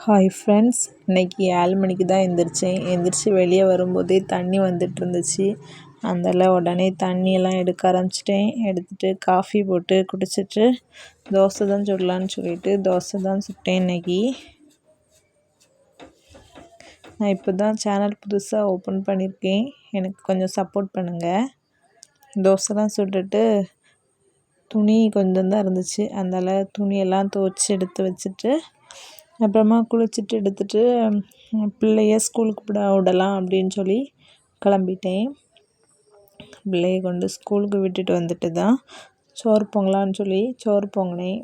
Hi friends, இன்றைக்கி 7 மணிக்கு தான் எந்திரிச்சு வெளியே வரும்போதே தண்ணி வந்துட்டு இருந்துச்சு. அதனால் உடனே தண்ணியெல்லாம் எடுக்க ஆரம்பிச்சிட்டேன். எடுத்துகிட்டு காஃபி போட்டு குடிச்சிட்டு தோசை தான் சுடலான்னு சொல்லிட்டு தோசை தான் சுட்டேன். இன்றைக்கி நான் இப்போ தான் சேனல் புதுசாக ஓப்பன் பண்ணியிருக்கேன். எனக்கு கொஞ்சம் சப்போர்ட் பண்ணுங்கள். தோசைலாம் சுட்டுட்டு துணி கொஞ்சம் தான் இருந்துச்சு. அதனால் துணியெல்லாம் துவைச்சி எடுத்து வச்சுட்டு அப்புறமா குளிச்சுட்டு எடுத்துகிட்டு பிள்ளைய ஸ்கூலுக்கு விடலாம் அப்படின்னு சொல்லி கிளம்பிட்டேன். பிள்ளைய கொண்டு ஸ்கூலுக்கு விட்டுட்டு வந்துட்டு தான் சோறு பொங்கலான்னு சொல்லி சோறு பொங்கினேன்.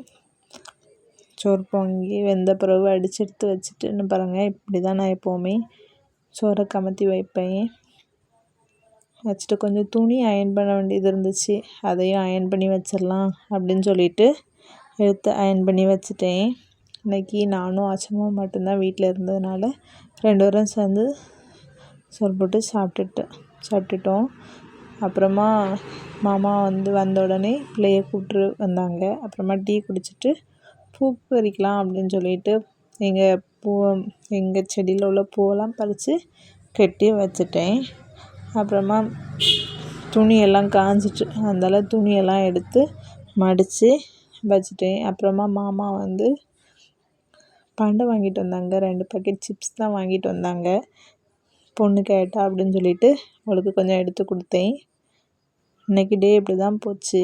சோறு பொங்கி வெந்த பிறகு அடித்து எடுத்து வச்சுட்டுன்னு பாருங்கள். இப்படி தான் நான் எப்போவுமே சோறை கமத்தி வைப்பேன். வச்சுட்டு கொஞ்சம் துணி அயன் பண்ண வேண்டியது இருந்துச்சு. அதையும் அயன் பண்ணி வச்சிடலாம் அப்படின்னு சொல்லிட்டு எடுத்து அயன் பண்ணி வச்சுட்டேன். இன்றைக்கி நானும் ஆச்சமும் மட்டும்தான் வீட்டில் இருந்ததுனால 2 பேரும் சேர்ந்து சோறு போட்டு சாப்பிட்டுட்டோம். அப்புறமா மாமா வந்த உடனே பிள்ளைய கூப்பிட்டு வந்தாங்க. அப்புறமா டீ குடிச்சிட்டு பூ பறிக்கலாம் அப்படின்னு சொல்லிட்டு எங்கள் செடியில் உள்ள பூவெல்லாம் பறித்து கட்டி வச்சுட்டேன். அப்புறமா துணியெல்லாம் காஞ்சிட்டு அதனால் துணியெல்லாம் எடுத்து மடித்து வச்சுட்டேன். அப்புறமா மாமா பண்டை வாங்கிட்டு வந்தாங்க. 2 பாக்கெட் சிப்ஸ் தான் வாங்கிட்டு வந்தாங்க. பொண்ணு கேட்டா அப்படின்னு சொல்லிட்டு அவளுக்கு கொஞ்சம் எடுத்து கொடுத்தேன். இன்றைக்கி டே இப்படி தான் போச்சு.